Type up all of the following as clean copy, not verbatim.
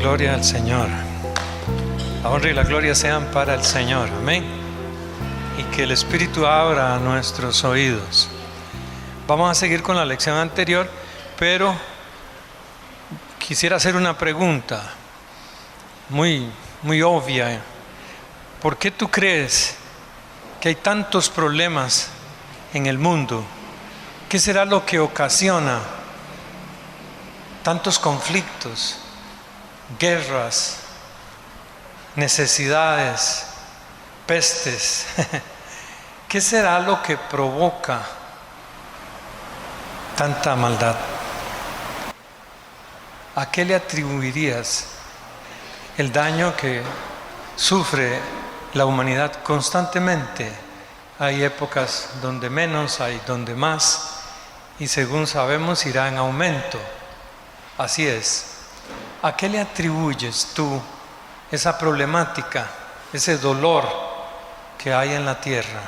Gloria al Señor. La honra y la gloria sean para el Señor. Amén. Y que el Espíritu abra nuestros oídos. Vamos a seguir con la lección anterior, pero quisiera hacer una pregunta muy obvia. ¿Por qué tú crees que hay tantos problemas en el mundo? ¿Qué será lo que ocasiona tantos conflictos, guerras, necesidades, pestes? ¿Qué será lo que provoca tanta maldad? ¿A qué le atribuirías el daño que sufre la humanidad constantemente? Hay épocas donde menos, hay donde más, y según sabemos irá en aumento. Así es. ¿A qué le atribuyes tú esa problemática, ese dolor que hay en la tierra?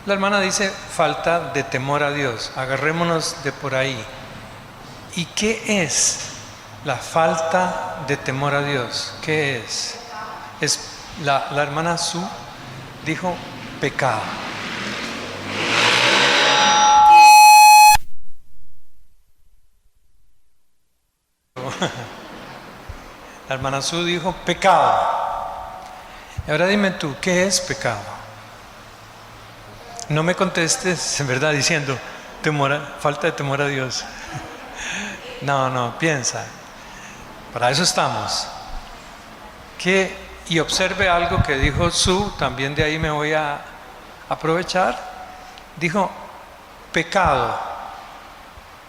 La hermana dice falta de temor a Dios. Agarrémonos de por ahí. ¿Y qué es la falta de temor a Dios? ¿Qué es? La hermana Su dijo pecado. La hermana Su dijo pecado. Y ahora dime tú, ¿qué es pecado? No me contestes, en verdad, diciendo falta de temor a Dios. No, piensa. Para eso estamos. Y observe algo que dijo Su, también de ahí me voy a aprovechar. Dijo pecado.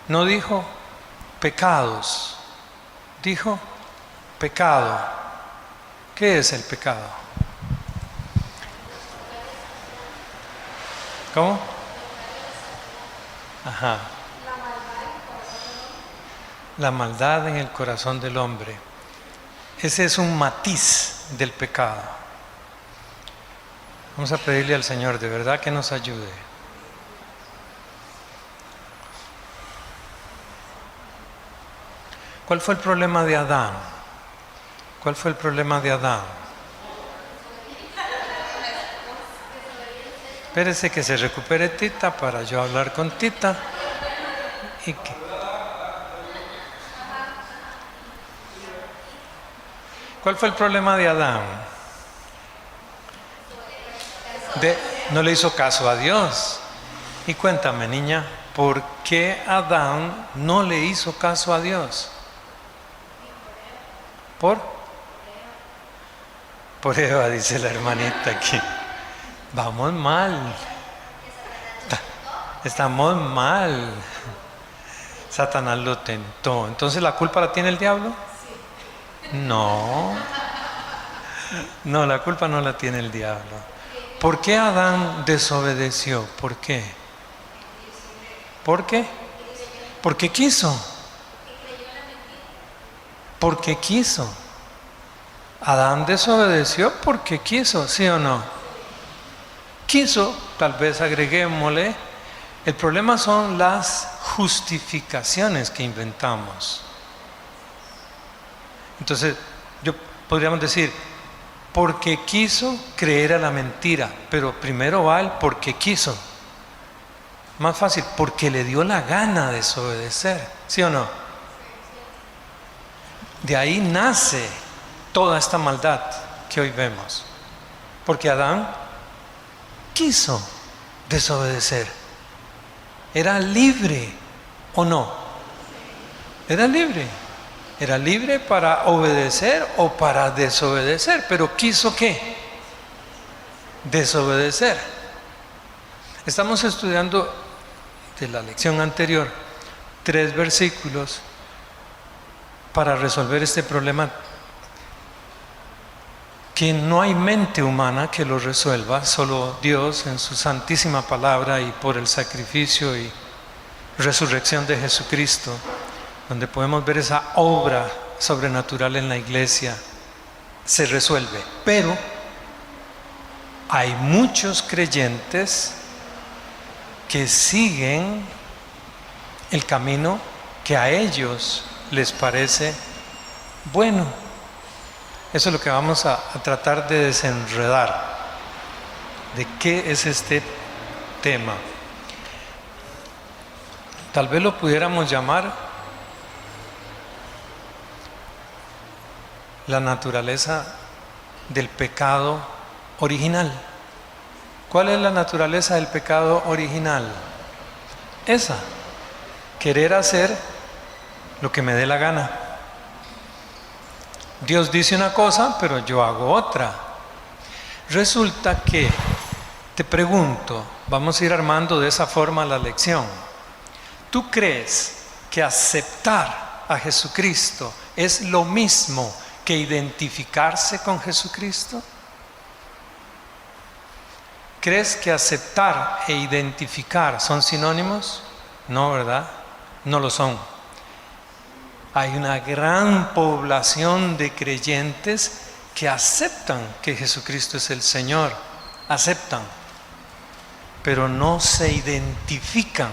No dijo pecados. Dijo pecado. ¿Qué es el pecado? ¿Cómo? Ajá. La maldad en el corazón del hombre. Ese es un matiz del pecado. Vamos a pedirle al Señor de verdad que nos ayude. ¿Cuál fue el problema de Adán? ¿Cuál fue el problema de Adán? Espérese que se recupere Tita para yo hablar con Tita. ¿Cuál fue el problema de Adán? No le hizo caso a Dios. Y cuéntame, niña, ¿por qué Adán no le hizo caso a Dios? Por Eva, dice la hermanita aquí. Vamos mal. Estamos mal. Satanás lo tentó. ¿Entonces la culpa la tiene el diablo? No, la culpa no la tiene el diablo. ¿Por qué Adán desobedeció? ¿Por qué? ¿Por qué? Porque quiso. Porque quiso. Adán desobedeció porque quiso, ¿sí o no? Quiso, tal vez agreguémosle. El problema son las justificaciones que inventamos. Entonces, podríamos decir, porque quiso creer a la mentira, pero primero va el porque quiso. Más fácil, porque le dio la gana de desobedecer, ¿sí o no? De ahí nace toda esta maldad que hoy vemos. Porque Adán quiso desobedecer. ¿Era libre o no? Era libre. Era libre para obedecer o para desobedecer, pero ¿quiso qué? Desobedecer. Estamos estudiando de la lección anterior 3 versículos para resolver este problema que no hay mente humana que lo resuelva, solo Dios en su santísima palabra y por el sacrificio y resurrección de Jesucristo, donde podemos ver esa obra sobrenatural en la iglesia, se resuelve. Pero hay muchos creyentes que siguen el camino que a ellos les parece bueno. Eso es lo que vamos a tratar de desenredar. ¿De qué es este tema? Tal vez lo pudiéramos llamar la naturaleza del pecado original. ¿Cuál es la naturaleza del pecado original? Esa, querer hacer lo que me dé la gana. Dios dice una cosa, pero yo hago otra. Resulta que, te pregunto, vamos a ir armando de esa forma la lección. ¿Tú crees que aceptar a Jesucristo es lo mismo que identificarse con Jesucristo? ¿Crees que aceptar e identificar son sinónimos? No, ¿verdad? No lo son. Hay una gran población de creyentes que aceptan que Jesucristo es el Señor. Aceptan, pero no se identifican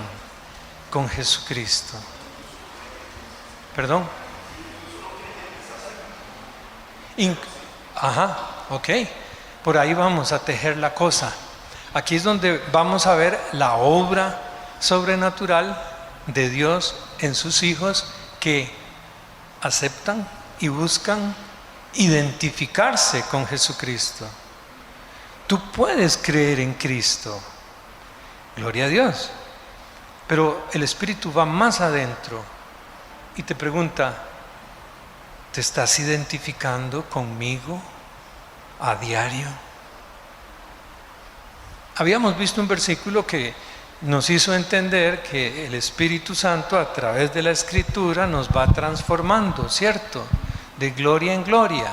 con Jesucristo. ¿Perdón? Ok. Por ahí vamos a tejer la cosa. Aquí es donde vamos a ver la obra sobrenatural de Dios en sus hijos que aceptan y buscan identificarse con Jesucristo. Tú puedes creer en Cristo, gloria a Dios, pero el Espíritu va más adentro y te pregunta: ¿te estás identificando conmigo a diario? Habíamos visto un versículo que nos hizo entender que el Espíritu Santo a través de la Escritura nos va transformando, ¿cierto? De gloria en gloria,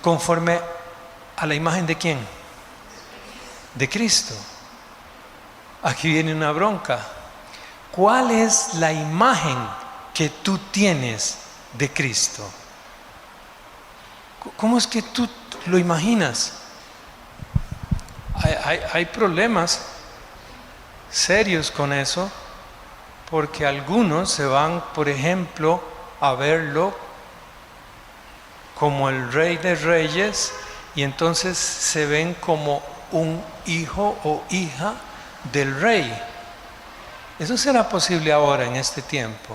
conforme a la imagen de ¿quién? De Cristo. Aquí viene una bronca. ¿Cuál es la imagen que tú tienes de Cristo? ¿Cómo es que tú lo imaginas? Hay problemas serios con eso, porque algunos se van, por ejemplo, a verlo como el Rey de Reyes y entonces se ven como un hijo o hija del Rey. ¿Eso será posible ahora en este tiempo?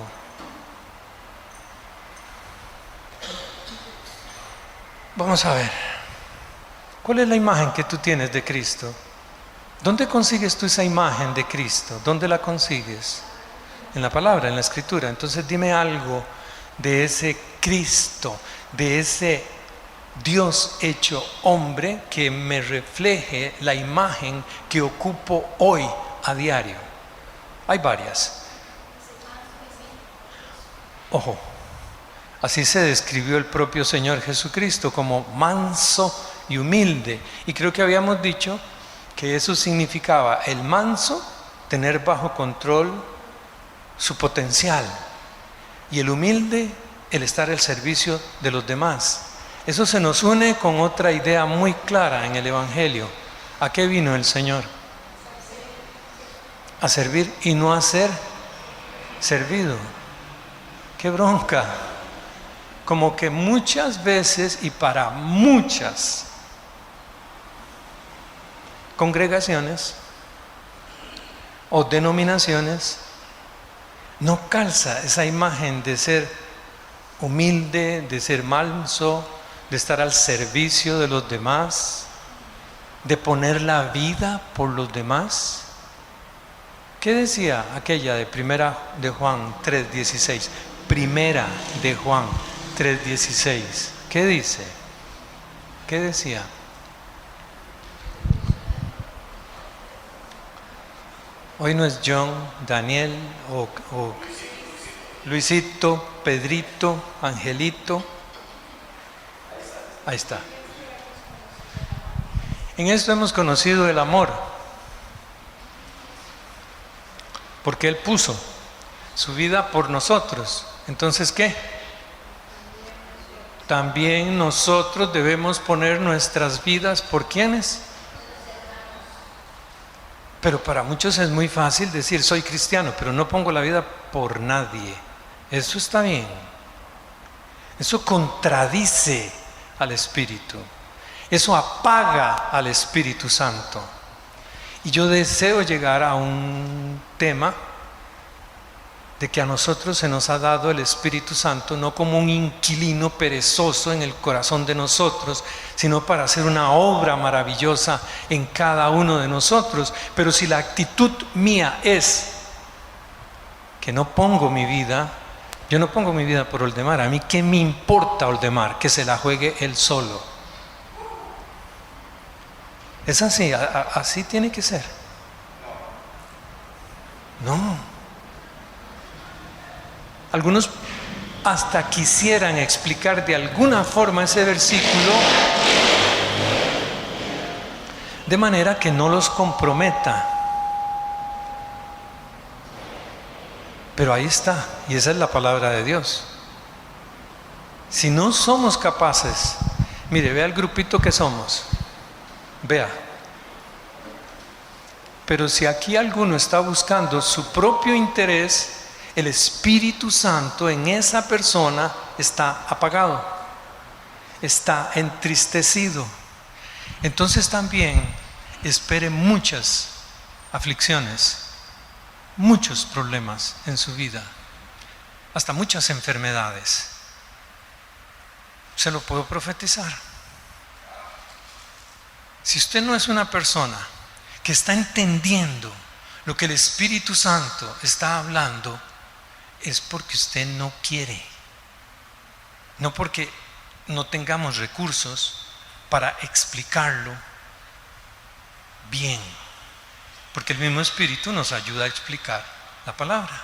Vamos a ver. ¿Cuál es la imagen que tú tienes de Cristo? ¿Dónde consigues tú esa imagen de Cristo? ¿Dónde la consigues? En la palabra, en la Escritura. Entonces dime algo de ese Cristo, de ese Dios hecho hombre que me refleje la imagen que ocupo hoy a diario. Hay varias. Ojo, así se describió el propio Señor Jesucristo, como manso y humilde. Y creo que habíamos dicho que eso significaba el manso, tener bajo control su potencial, y el humilde, el estar al servicio de los demás. Eso se nos une con otra idea muy clara en el Evangelio. ¿A qué vino el Señor? A servir y no a ser servido. ¡Qué bronca! Como que muchas veces y para muchas congregaciones o denominaciones no calza esa imagen de ser humilde, de ser manso, de estar al servicio de los demás, de poner la vida por los demás. ¿Qué decía aquella de Primera de Juan 3:16? Primera de Juan 3:16. ¿Qué dice? ¿Qué decía? Hoy no es John, Daniel o Luisito, Pedrito, Angelito. Ahí está. En esto hemos conocido el amor, porque Él puso su vida por nosotros. Entonces, ¿qué? También nosotros debemos poner nuestras vidas por ¿quiénes? Pero para muchos es muy fácil decir soy cristiano, pero no pongo la vida por nadie. Eso está bien. Eso contradice al Espíritu. Eso apaga al Espíritu Santo. Y yo deseo llegar a un tema de que a nosotros se nos ha dado el Espíritu Santo no como un inquilino perezoso en el corazón de nosotros, sino para hacer una obra maravillosa en cada uno de nosotros. Pero si la actitud mía es que no pongo mi vida, yo no pongo mi vida por Oldemar. A mí qué me importa Oldemar, que se la juegue él solo. Es así, así tiene que ser. No. Algunos hasta quisieran explicar de alguna forma ese versículo de manera que no los comprometa. Pero ahí está, y esa es la palabra de Dios. Si no somos capaces, mire, vea el grupito que somos, vea. Pero si aquí alguno está buscando su propio interés, el Espíritu Santo en esa persona está apagado, está entristecido. Entonces también espere muchas aflicciones, muchos problemas en su vida, hasta muchas enfermedades. Se lo puedo profetizar. Si usted no es una persona que está entendiendo lo que el Espíritu Santo está hablando, es porque usted no quiere, no porque no tengamos recursos para explicarlo bien, porque el mismo Espíritu nos ayuda a explicar la palabra.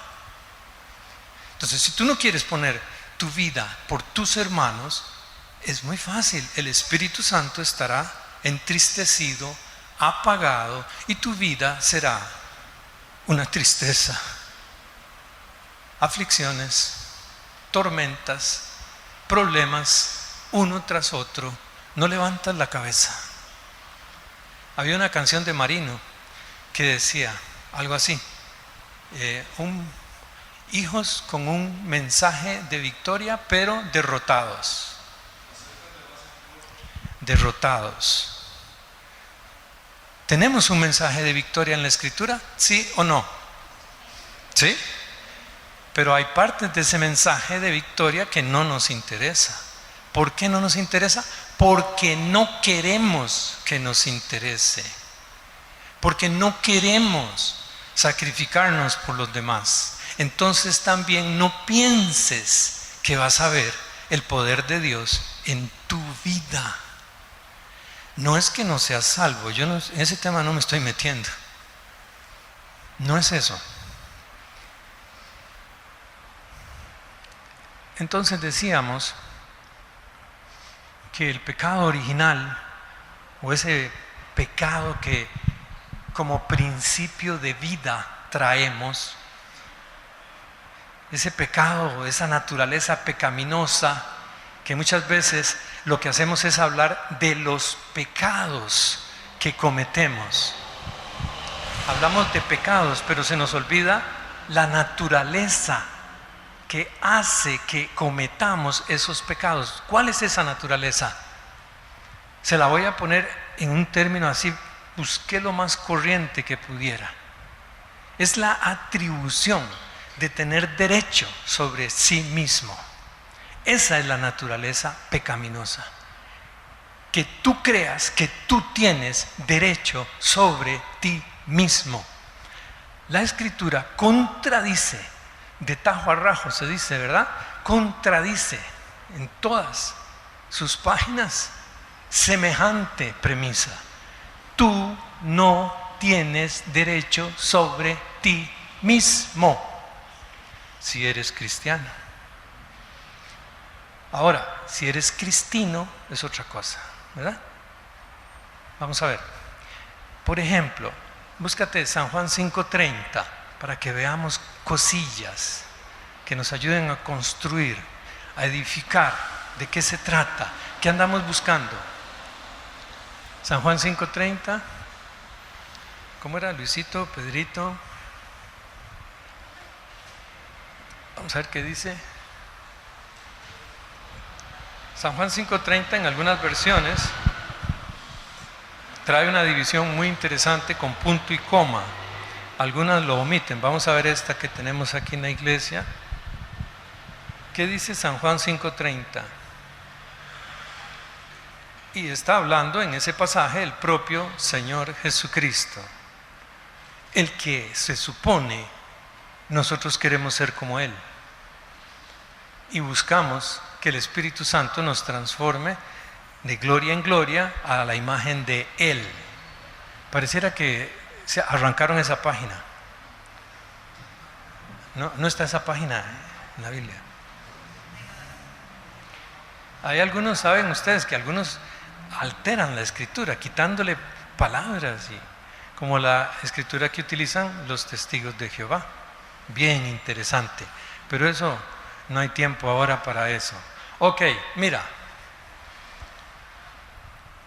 Entonces, si tú no quieres poner tu vida por tus hermanos, es muy fácil, el Espíritu Santo estará entristecido, apagado, y tu vida será una tristeza. Aflicciones, tormentas, problemas, uno tras otro, no levantas la cabeza. Había una canción de Marino que decía algo así, hijos con un mensaje de victoria, pero derrotados. Derrotados. ¿Tenemos un mensaje de victoria en la Escritura? ¿Sí o no? ¿Sí? Pero hay partes de ese mensaje de victoria que no nos interesa. ¿Por qué no nos interesa? Porque no queremos que nos interese. Porque no queremos sacrificarnos por los demás. Entonces también no pienses que vas a ver el poder de Dios en tu vida. No es que no seas salvo, yo en ese tema no me estoy metiendo. No es eso. Entonces decíamos que el pecado original, o ese pecado que como principio de vida traemos, ese pecado, esa naturaleza pecaminosa, que muchas veces lo que hacemos es hablar de los pecados que cometemos. Hablamos de pecados, pero se nos olvida la naturaleza que hace que cometamos esos pecados. ¿Cuál es esa naturaleza? Se la voy a poner en un término así, busqué lo más corriente que pudiera. Es la atribución de tener derecho sobre sí mismo. Esa es la naturaleza pecaminosa. Que tú creas que tú tienes derecho sobre ti mismo. La Escritura contradice, de tajo a rajo se dice, ¿verdad? Contradice en todas sus páginas semejante premisa. Tú no tienes derecho sobre ti mismo si eres cristiano. Ahora, si eres cristino es otra cosa, ¿verdad? Vamos a ver. Por ejemplo, búscate San Juan 5:30 para que veamos cosillas que nos ayuden a construir, a edificar. ¿De qué se trata? ¿Qué andamos buscando? San Juan 5:30. ¿Cómo era? Luisito, Pedrito. Vamos a ver qué dice. San Juan 5:30 en algunas versiones trae una división muy interesante con punto y coma. Algunas lo omiten. Vamos a ver esta que tenemos aquí en la iglesia. ¿Qué dice San Juan 5:30? Y está hablando en ese pasaje el propio Señor Jesucristo, el que se supone nosotros queremos ser como Él y buscamos que el Espíritu Santo nos transforme de gloria en gloria a la imagen de Él. Pareciera que se arrancaron esa página. No está esa página en la Biblia. Hay algunos, saben ustedes, que algunos alteran la escritura, quitándole palabras, como la escritura que utilizan los testigos de Jehová. Bien interesante, pero eso no hay tiempo ahora para eso. Ok, mira,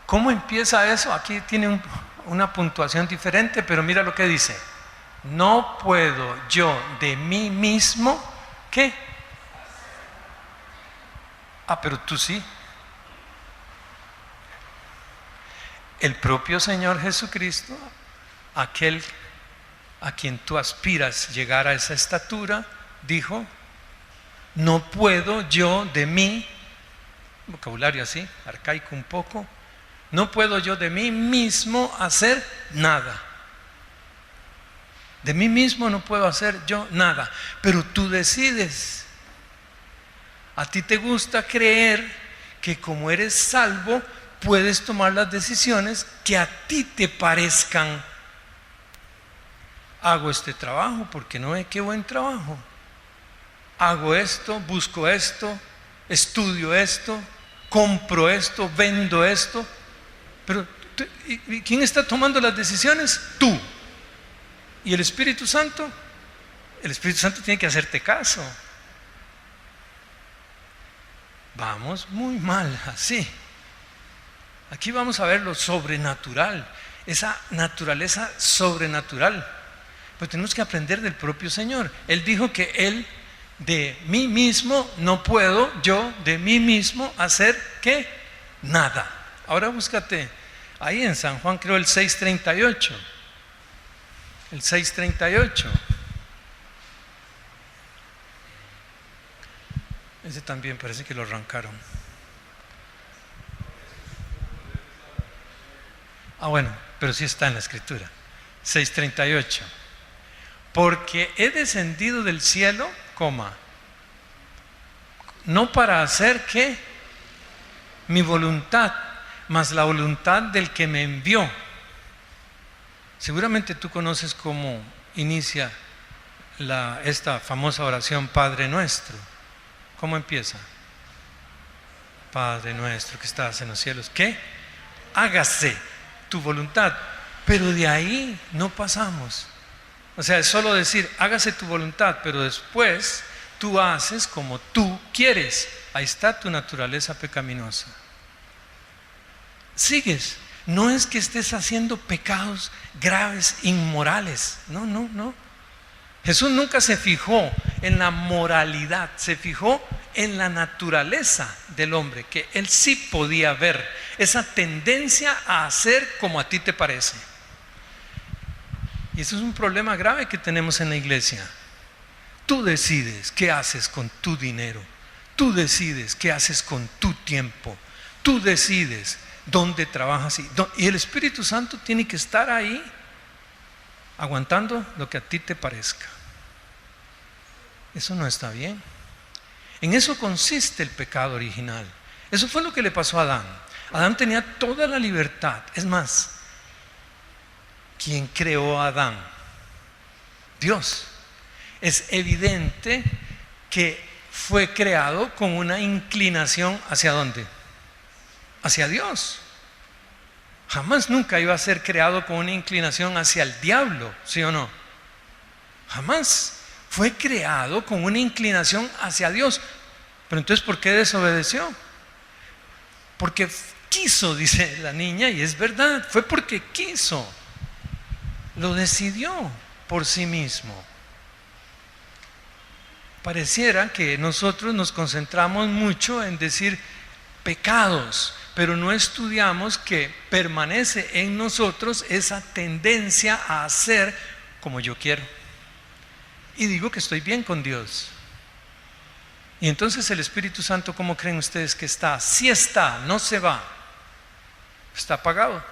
¿cómo empieza eso? Aquí tiene una puntuación diferente, pero mira lo que dice: no puedo yo de mí mismo, ¿qué? Pero tú sí. El propio Señor Jesucristo, aquel a quien tú aspiras llegar a esa estatura, dijo: no puedo yo de mí, vocabulario así, arcaico un poco, no puedo yo de mí mismo hacer nada. De mí mismo no puedo hacer yo nada, pero tú decides. A ti te gusta creer que como eres salvo, puedes tomar las decisiones que a ti te parezcan. Hago este trabajo porque no ve qué buen trabajo. Hago esto, busco esto, estudio esto, compro esto, vendo esto. Pero ¿y quién está tomando las decisiones? Tú. ¿Y el Espíritu Santo? El Espíritu Santo tiene que hacerte caso. Vamos muy mal así. Aquí vamos a ver lo sobrenatural, esa naturaleza sobrenatural. Pero tenemos que aprender del propio Señor. Él dijo que Él de mí mismo no puedo yo de mí mismo hacer ¿qué? Nada. Ahora búscate ahí en San Juan, creo el 6:38. El 6:38. Ese también parece que lo arrancaron. Bueno, pero sí está en la escritura. 6:38. Porque he descendido del cielo, no para hacer ¿qué? Mi voluntad, mas la voluntad del que me envió. Seguramente tú conoces cómo inicia esta famosa oración Padre Nuestro. ¿Cómo empieza? Padre nuestro que estás en los cielos, ¿qué? Hágase tu voluntad. Pero de ahí no pasamos. O sea, es solo decir, hágase tu voluntad, pero después tú haces como tú quieres. Ahí está tu naturaleza pecaminosa. Sigues. No es que estés haciendo pecados graves, inmorales. No. Jesús nunca se fijó en la moralidad, se fijó en la naturaleza del hombre, que él sí podía ver esa tendencia a hacer como a ti te parece. Y eso es un problema grave que tenemos en la iglesia. Tú decides qué haces con tu dinero, tú decides qué haces con tu tiempo, tú decides dónde trabajas y el Espíritu Santo tiene que estar ahí aguantando lo que a ti te parezca. Eso no está bien. En eso consiste el pecado original. Eso fue lo que le pasó a Adán. Adán tenía toda la libertad. Es más, ¿quién creó a Adán? Dios. Es evidente que fue creado con una inclinación ¿hacia dónde? Hacia Dios. Jamás nunca iba a ser creado con una inclinación hacia el diablo, ¿sí o no? Jamás. Fue creado con una inclinación hacia Dios. Pero entonces, ¿por qué desobedeció? Porque quiso, dice la niña, y es verdad, fue porque quiso. lo decidió por sí mismo. Pareciera que nosotros nos concentramos mucho en decir pecados, pero no estudiamos que permanece en nosotros esa tendencia a hacer como yo quiero. Y digo que estoy bien con Dios. Y entonces el Espíritu Santo, ¿cómo creen ustedes que está? Sí está, no se va. Está apagado,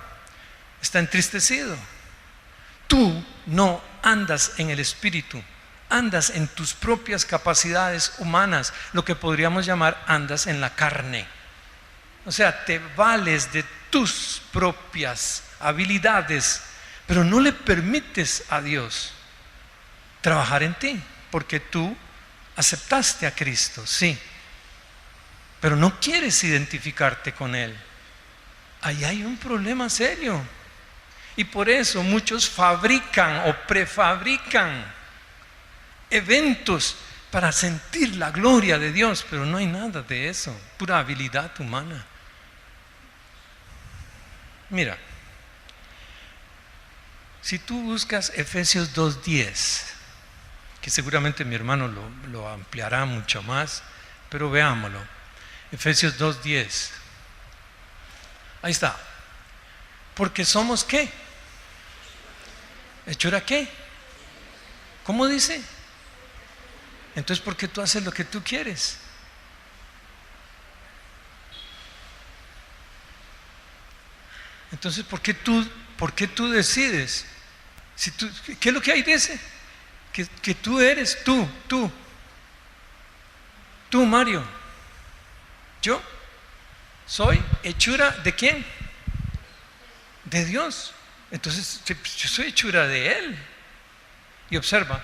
está entristecido. Tú no andas en el Espíritu, andas en tus propias capacidades humanas, lo que podríamos llamar andas en la carne. O sea, te vales de tus propias habilidades, pero no le permites a Dios trabajar en ti, porque tú aceptaste a Cristo, sí, pero no quieres identificarte con Él. Ahí hay un problema serio. Y por eso muchos fabrican o prefabrican eventos para sentir la gloria de Dios, pero no hay nada de eso, pura habilidad humana. Mira, si tú buscas Efesios 2:10, que seguramente mi hermano lo ampliará mucho más, pero veámoslo. Efesios 2:10. Ahí está. Porque somos ¿qué? ¿Hechura qué? ¿Cómo dice? Entonces, ¿por qué tú haces lo que tú quieres? Entonces, ¿por qué tú decides? Si tú, ¿qué es lo que ahí dice? Que tú eres tú, Mario. Yo soy hechura ¿de quién? De Dios. Entonces yo soy hechura de Él. Y observa,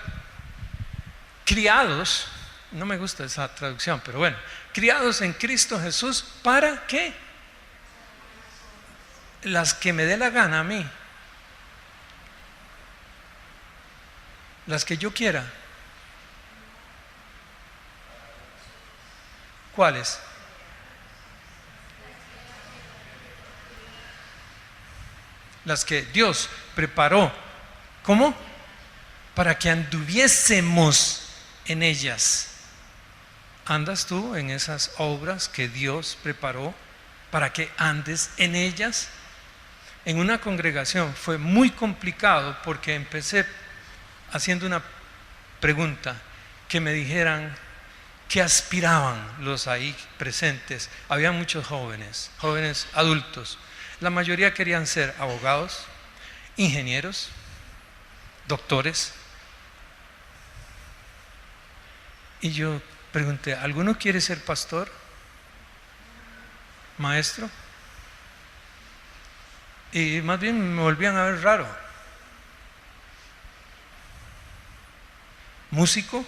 criados, no me gusta esa traducción, pero bueno, criados en Cristo Jesús, ¿para qué? Las que me dé la gana a mí, las que yo quiera. ¿Cuáles? Las que Dios preparó. ¿Cómo? Para que anduviésemos en ellas. ¿Andas tú en esas obras que Dios preparó para que andes en ellas? En una congregación fue muy complicado porque empecé haciendo una pregunta, que me dijeran qué aspiraban los ahí presentes. Había muchos jóvenes adultos. La mayoría querían ser abogados, ingenieros, doctores. Y yo pregunté, ¿alguno quiere ser pastor? ¿Maestro? Y más bien me volvían a ver raro. Músico,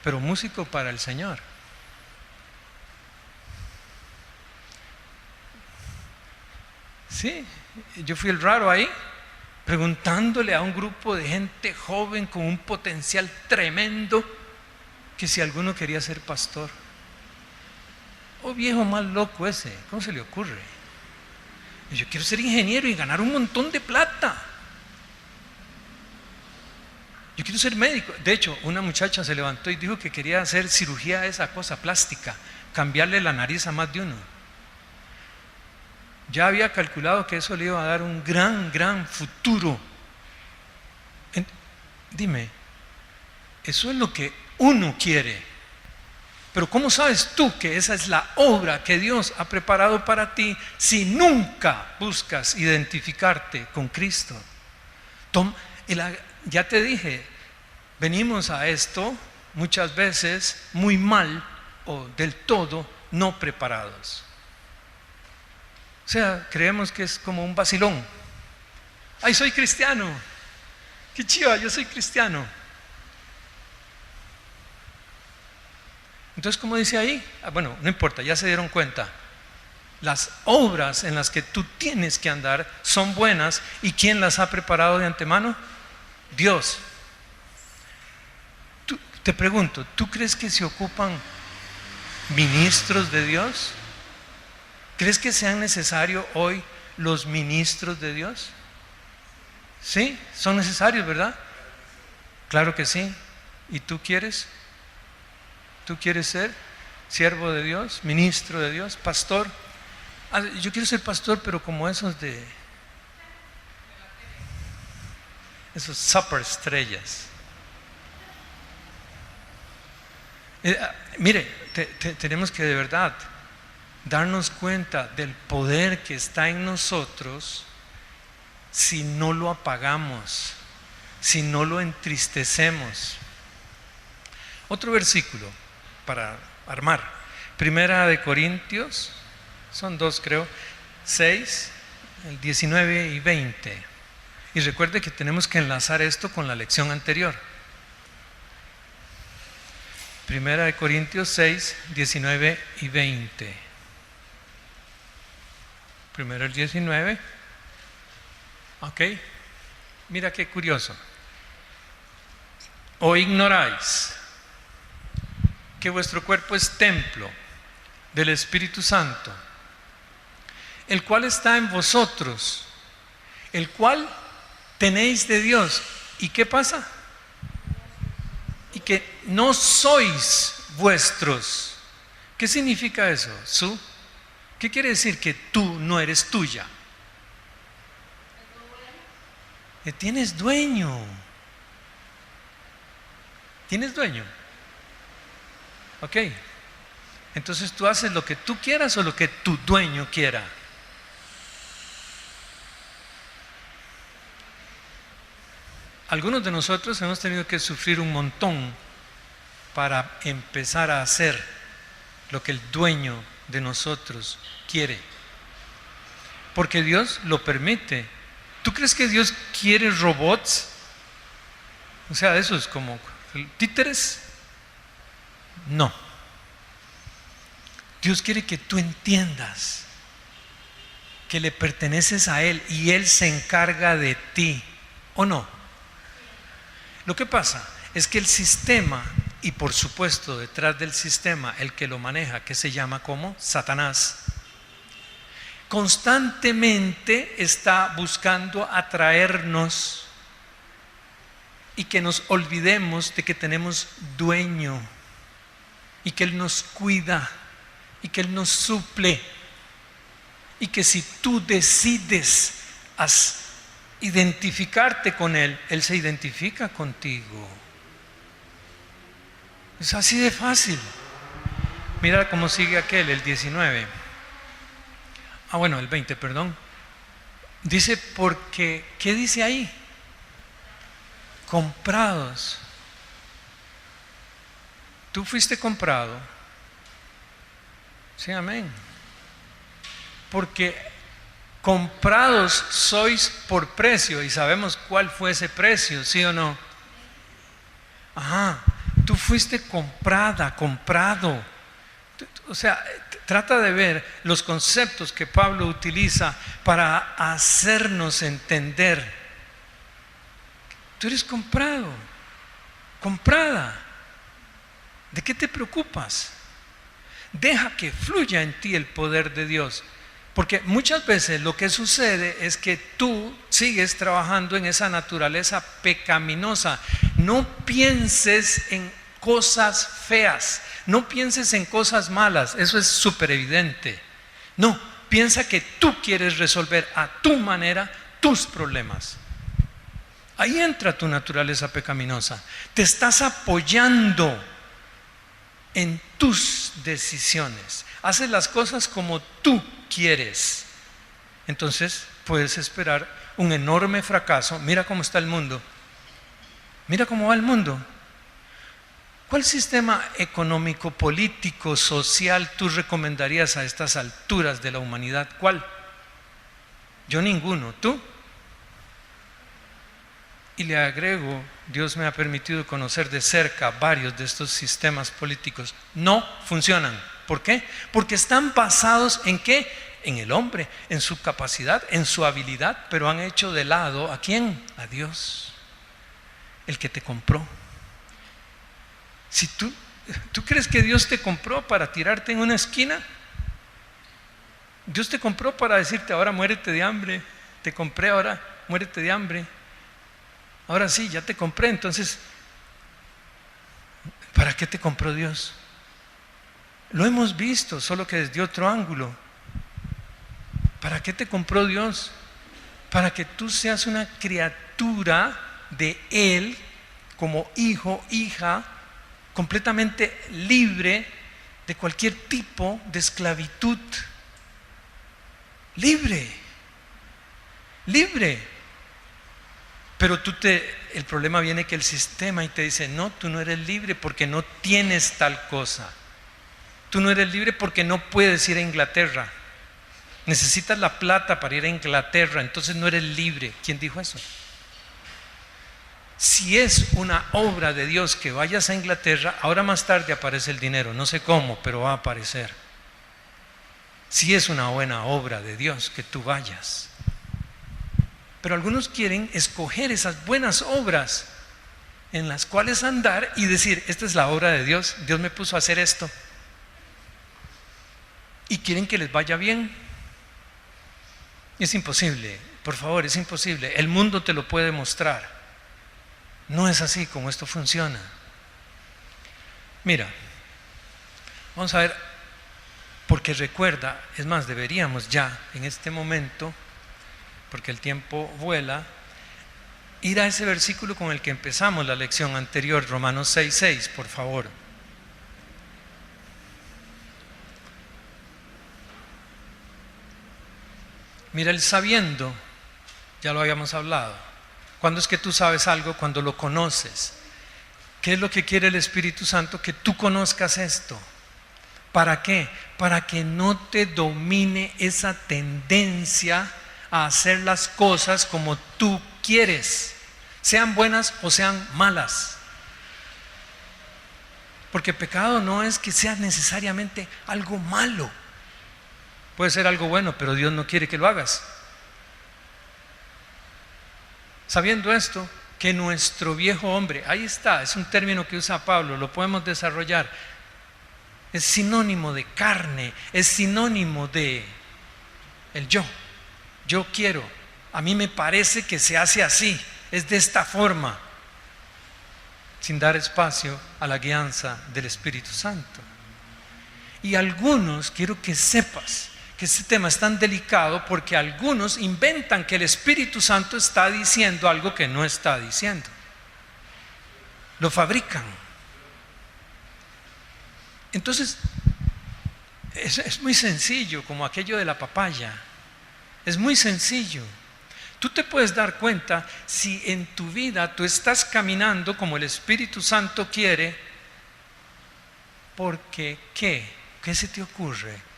pero músico para el Señor. Sí, yo fui el raro ahí, preguntándole a un grupo de gente joven con un potencial tremendo que si alguno quería ser pastor. Oh, viejo más loco ese, ¿cómo se le ocurre? Y yo quiero ser ingeniero y ganar un montón de plata. Yo quiero ser médico. De hecho, una muchacha se levantó y dijo que quería hacer cirugía de esa cosa plástica, cambiarle la nariz a más de uno. Ya había calculado que eso le iba a dar un gran futuro. Dime, eso es lo que uno quiere. Pero ¿cómo sabes tú que esa es la obra que Dios ha preparado para ti si nunca buscas identificarte con Cristo? Ya te dije, venimos a esto muchas veces muy mal o del todo no preparados. O sea, creemos que es como un vacilón. ¡Ay, soy cristiano! ¡Qué chiva, yo soy cristiano! Entonces, ¿cómo dice ahí? Bueno, no importa, ya se dieron cuenta. Las obras en las que tú tienes que andar son buenas. ¿Y quién las ha preparado de antemano? Dios. Te pregunto, ¿tú crees que se ocupan ministros de Dios? ¿Crees que sean necesarios hoy los ministros de Dios? Sí, son necesarios, ¿verdad? Claro que sí. ¿Y tú quieres? ¿Tú quieres ser siervo de Dios, ministro de Dios, pastor? Yo quiero ser pastor, pero como esos super estrellas. Mire, tenemos que de verdad darnos cuenta del poder que está en nosotros si no lo apagamos, si no lo entristecemos. Otro versículo para armar. Primera de Corintios, son 2 creo, 6, el 19 y 20. Y recuerde que tenemos que enlazar esto con la lección anterior. Primera de Corintios 6, 19 y 20. Primero el 19. Ok. Mira qué curioso. ¿O ignoráis que vuestro cuerpo es templo del Espíritu Santo, el cual está en vosotros, el cual tenéis de Dios? ¿Y qué pasa? Y que no sois vuestros. ¿Qué significa eso? ¿Qué quiere decir que tú no eres tuya? Que tienes dueño. ¿Tienes dueño? Ok. Entonces tú haces lo que tú quieras o lo que tu dueño quiera. Algunos de nosotros hemos tenido que sufrir un montón para empezar a hacer lo que el dueño de nosotros quiere. Porque Dios lo permite. ¿Tú crees que Dios quiere robots? O sea, eso es como títeres. No. Dios quiere que tú entiendas que le perteneces a Él y Él se encarga de ti, ¿o no? Lo que pasa es que el sistema, y por supuesto detrás del sistema el que lo maneja, que se llama como Satanás, constantemente está buscando atraernos y que nos olvidemos de que tenemos dueño y que Él nos cuida y que Él nos suple, y que si tú decides identificarte con Él, Él se identifica contigo. Es así de fácil. Mira cómo sigue aquel, el 19. El 20, perdón. Dice, porque, ¿qué dice ahí? Comprados. Tú fuiste comprado. Sí, amén. Porque comprados sois por precio, y sabemos cuál fue ese precio, ¿sí o no? Ajá, tú fuiste comprado. O sea, trata de ver los conceptos que Pablo utiliza para hacernos entender. Tú eres comprado, comprada. ¿De qué te preocupas? Deja que fluya en ti el poder de Dios. Porque muchas veces lo que sucede es que tú sigues trabajando en esa naturaleza pecaminosa. No pienses en cosas feas, no pienses en cosas malas, eso es súper evidente. No, piensa que tú quieres resolver a tu manera tus problemas. Ahí entra tu naturaleza pecaminosa. Te estás apoyando en tus decisiones. Haces las cosas como tú quieres. Entonces puedes esperar un enorme fracaso. Mira cómo está el mundo. Mira cómo va el mundo. ¿Cuál sistema económico, político, social tú recomendarías a estas alturas de la humanidad? ¿Cuál? Yo ninguno. ¿Tú? Y le agrego, Dios me ha permitido conocer de cerca varios de estos sistemas políticos. No funcionan. ¿Por qué? Porque están basados ¿en qué? En el hombre, en su capacidad, en su habilidad, pero han hecho de lado ¿a quién? A Dios, el que te compró. Si tú crees que Dios te compró para tirarte en una esquina, Dios te compró para decirte ahora muérete de hambre, te compré ahora muérete de hambre. ahora sí, ya te compré, entonces, ¿para qué te compró Dios? Lo hemos visto, solo que desde otro ángulo. ¿Para qué te compró Dios? Para que tú seas una criatura de Él, como hijo, hija, completamente libre de cualquier tipo de esclavitud. Libre. Pero el problema viene que el sistema y te dice, no, tú no eres libre porque no tienes tal cosa. Tú no eres libre porque no puedes ir a Inglaterra. Necesitas la plata para ir a Inglaterra, entonces no eres libre. ¿Quién dijo eso? Si es una obra de Dios que vayas a Inglaterra, ahora más tarde aparece el dinero, no sé cómo, pero va a aparecer. Si es una buena obra de Dios que tú vayas. Pero algunos quieren escoger esas buenas obras en las cuales andar y decir, esta es la obra de Dios, Dios me puso a hacer esto. Y quieren que les vaya bien. Es imposible, por favor, es imposible. El mundo te lo puede mostrar. No es así como esto funciona. Mira, vamos a ver, porque recuerda, es más, deberíamos ya en este momento, porque el tiempo vuela, ir a ese versículo con el que empezamos la lección anterior, Romanos 6:6, por favor. Mira, el sabiendo, ya lo habíamos hablado. ¿Cuándo es que tú sabes algo? Cuando lo conoces. ¿Qué es lo que quiere el Espíritu Santo? Que tú conozcas esto. ¿Para qué? Para que no te domine esa tendencia a hacer las cosas como tú quieres, sean buenas o sean malas. Porque pecado no es que sea necesariamente algo malo. Puede ser algo bueno, pero Dios no quiere que lo hagas. Sabiendo esto, que nuestro viejo hombre, ahí está, es un término que usa Pablo, lo podemos desarrollar, es sinónimo de carne, es sinónimo de el yo quiero, a mí me parece que se hace así, es de esta forma, sin dar espacio a la guianza del Espíritu Santo. Y algunos, quiero que sepas que este tema es tan delicado porque algunos inventan que el Espíritu Santo está diciendo algo que no está diciendo. Lo fabrican. Entonces, es muy sencillo, como aquello de la papaya. Es muy sencillo. Tú te puedes dar cuenta si en tu vida tú estás caminando como el Espíritu Santo quiere, porque ¿qué? ¿Qué se te ocurre?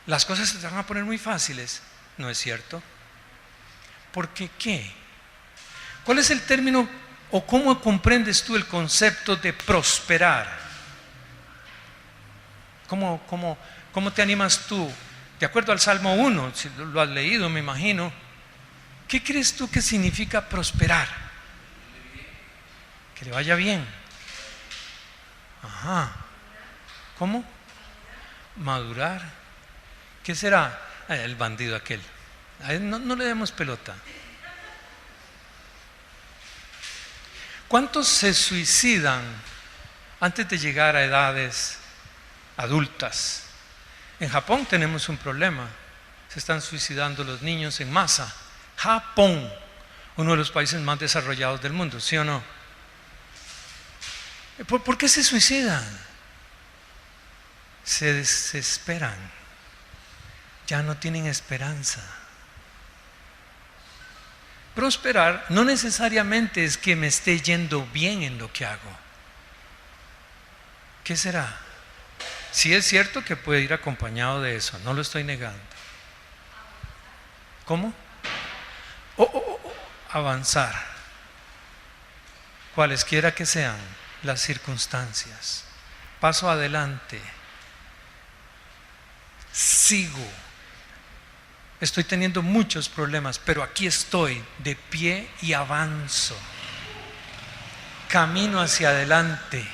Las cosas se te van a poner muy fáciles, ¿no es cierto? ¿Porque qué? ¿Cuál es el término o cómo comprendes tú el concepto de prosperar? ¿Cómo te animas tú? De acuerdo al Salmo 1, si lo has leído, me imagino, ¿qué crees tú que significa prosperar? Que le vaya bien. Ajá. ¿Cómo? Madurar. ¿Qué será? El bandido aquel. No le demos pelota. ¿Cuántos se suicidan antes de llegar a edades adultas? En Japón tenemos un problema. Se están suicidando los niños en masa. Japón, uno de los países más desarrollados del mundo, ¿sí o no? ¿Por qué se suicidan? Se desesperan. Ya no tienen esperanza. Prosperar no necesariamente es que me esté yendo bien en lo que hago. ¿Qué será? Sí es cierto que puede ir acompañado de eso, no lo estoy negando. ¿Cómo? Avanzar. Cualesquiera que sean las circunstancias. Paso adelante. Sigo. Estoy teniendo muchos problemas, pero aquí estoy de pie y avanzo. Camino hacia adelante.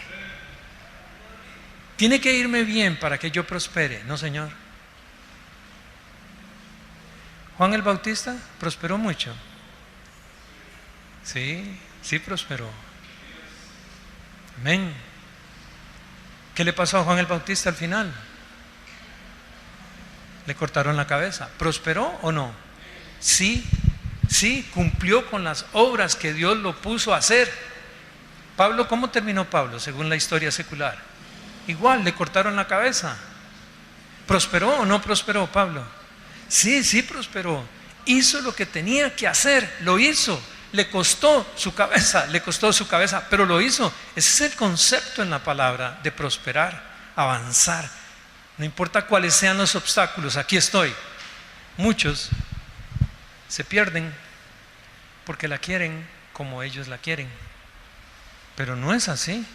Tiene que irme bien para que yo prospere, ¿no, Señor? Juan el Bautista prosperó mucho. Sí, sí prosperó. Amén. ¿Qué le pasó a Juan el Bautista al final? Le cortaron la cabeza. ¿Prosperó o no? Sí, sí, cumplió con las obras que Dios lo puso a hacer. Pablo, ¿cómo terminó Pablo según la historia secular? Igual, le cortaron la cabeza. ¿Prosperó o no prosperó Pablo? Sí, sí prosperó. Hizo lo que tenía que hacer, lo hizo. Le costó su cabeza, pero lo hizo. Ese es el concepto en la palabra de prosperar, avanzar. No importa cuáles sean los obstáculos, aquí estoy. Muchos se pierden porque la quieren como ellos la quieren. Pero no es así.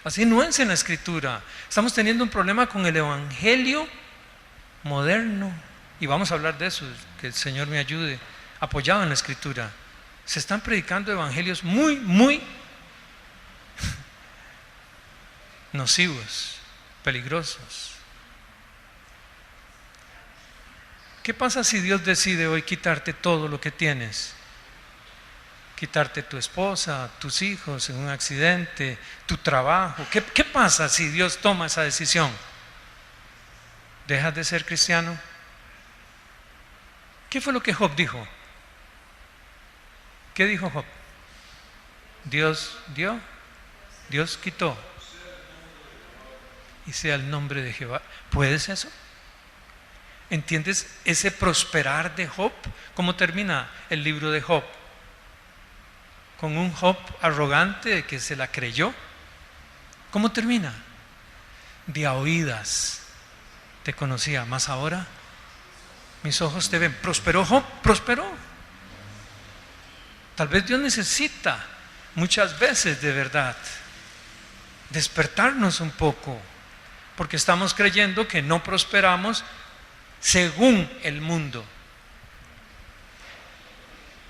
Así no es en la Escritura. Estamos teniendo un problema con el evangelio moderno. Y vamos a hablar de eso, que el Señor me ayude, apoyado en la Escritura. Se están predicando evangelios muy nocivos, peligrosos. ¿Qué pasa si Dios decide hoy quitarte todo lo que tienes? Quitarte tu esposa, tus hijos en un accidente, tu trabajo. ¿Qué pasa si Dios toma esa decisión? ¿Dejas de ser cristiano? ¿Qué fue lo que Job dijo? ¿Qué dijo Job? Dios dio, Dios quitó. Y sea el nombre de Jehová. ¿Puedes eso? ¿Entiendes ese prosperar de Job? ¿Cómo termina el libro de Job? Con un Job arrogante que se la creyó. ¿Cómo termina? De a oídas te conocía, más ahora mis ojos te ven. ¿Prosperó Job? Prosperó. Tal vez Dios necesita muchas veces de verdad despertarnos un poco, porque estamos creyendo que no prosperamos según el mundo.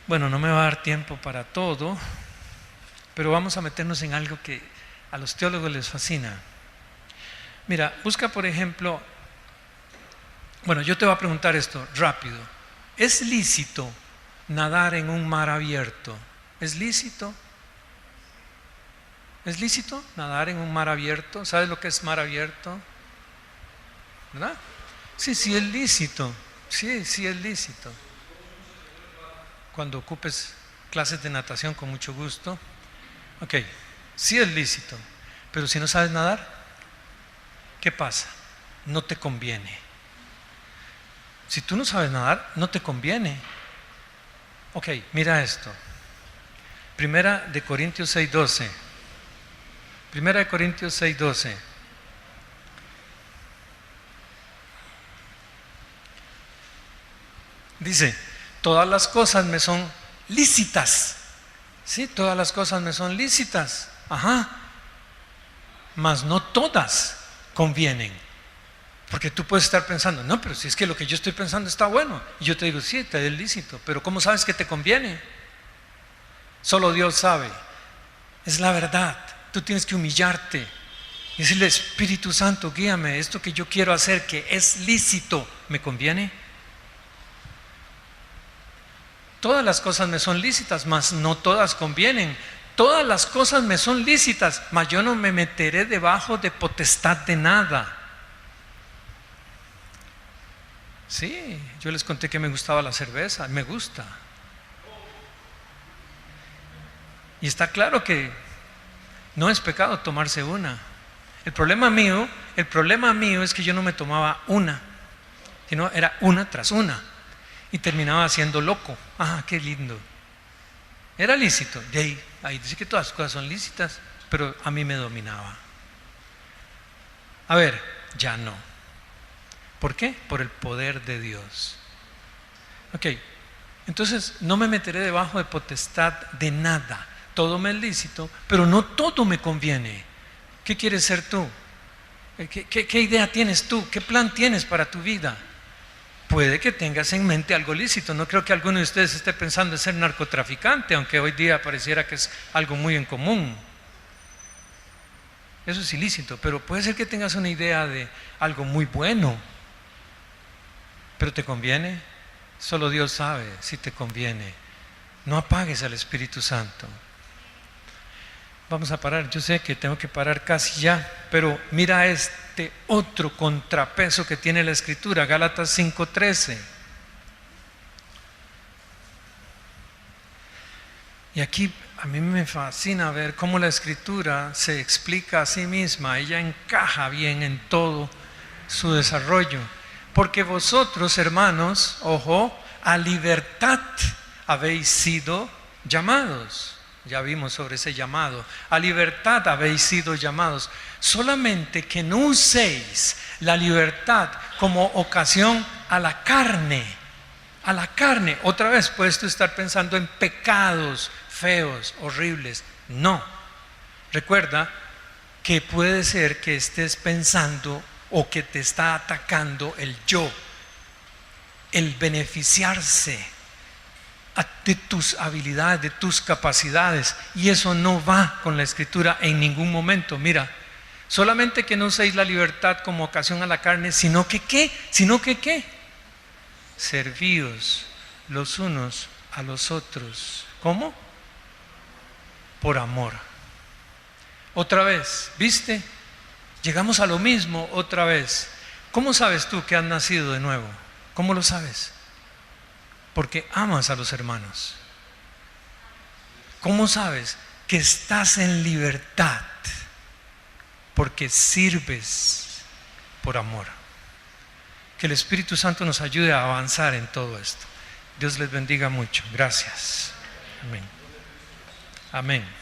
Bueno, no me va a dar tiempo para todo, pero vamos a meternos en algo que a los teólogos les fascina. Mira, busca por ejemplo, bueno, yo te voy a preguntar esto rápido. ¿Es lícito nadar en un mar abierto? ¿Es lícito? ¿Es lícito nadar en un mar abierto? ¿Sabes lo que es mar abierto? ¿Verdad? Sí, sí es lícito. Sí, sí es lícito. Cuando ocupes clases de natación, con mucho gusto. Ok, sí es lícito. Pero si no sabes nadar, ¿qué pasa? No te conviene. Si tú no sabes nadar, no te conviene. Ok, mira esto. Primera de Corintios 6:12. Primera de Corintios 6:12. Dice, todas las cosas me son lícitas. Sí, todas las cosas me son lícitas. Ajá. Mas no todas convienen. Porque tú puedes estar pensando, no, pero si es que lo que yo estoy pensando está bueno. Y yo te digo, sí, te es lícito. Pero ¿cómo sabes que te conviene? Solo Dios sabe. Es la verdad. Tú tienes que humillarte y decirle, Espíritu Santo, guíame, esto que yo quiero hacer, que es lícito, ¿me conviene? Todas las cosas me son lícitas, mas no todas convienen. Todas las cosas me son lícitas, mas yo no me meteré debajo de potestad de nada. Sí, yo les conté que me gustaba la cerveza, me gusta. Y está claro que no es pecado tomarse una. El problema mío es que yo no me tomaba una, sino era una tras una. Y terminaba siendo loco. Ah, qué lindo. Era lícito. De ahí dice que todas las cosas son lícitas, pero a mí me dominaba. A ver, ya no. ¿Por qué? Por el poder de Dios. Ok, entonces no me meteré debajo de potestad de nada. Todo me es lícito, pero no todo me conviene. ¿Qué quieres ser tú? ¿Qué idea tienes tú? ¿Qué plan tienes para tu vida? Puede que tengas en mente algo lícito. No creo que alguno de ustedes esté pensando en ser narcotraficante, aunque hoy día pareciera que es algo muy en común. Eso es ilícito, pero puede ser que tengas una idea de algo muy bueno. ¿Pero te conviene? Solo Dios sabe si te conviene. No apagues al Espíritu Santo. Vamos a parar, yo sé que tengo que parar casi ya, pero mira este otro contrapeso que tiene la Escritura, Gálatas 5:13. Y aquí a mí me fascina ver cómo la Escritura se explica a sí misma, ella encaja bien en todo su desarrollo. Porque vosotros, hermanos, ojo, a libertad habéis sido llamados. Ya vimos sobre ese llamado. A libertad habéis sido llamados. Solamente que no uséis la libertad como ocasión a la carne. A la carne. Otra vez puedes tú estar pensando en pecados feos, horribles. No. Recuerda que puede ser que estés pensando o que te está atacando el yo, el beneficiarse de tus habilidades, de tus capacidades, y eso no va con la Escritura en ningún momento. Mira, solamente que no uséis la libertad como ocasión a la carne, sino que ¿qué? Servíos los unos a los otros. ¿Cómo? Por amor. Otra vez, ¿viste? Llegamos a lo mismo otra vez. ¿Cómo sabes tú que has nacido de nuevo? ¿Cómo lo sabes? Porque amas a los hermanos. ¿Cómo sabes que estás en libertad? Porque sirves por amor. Que el Espíritu Santo nos ayude a avanzar en todo esto. Dios les bendiga mucho. Gracias. Amén. Amén.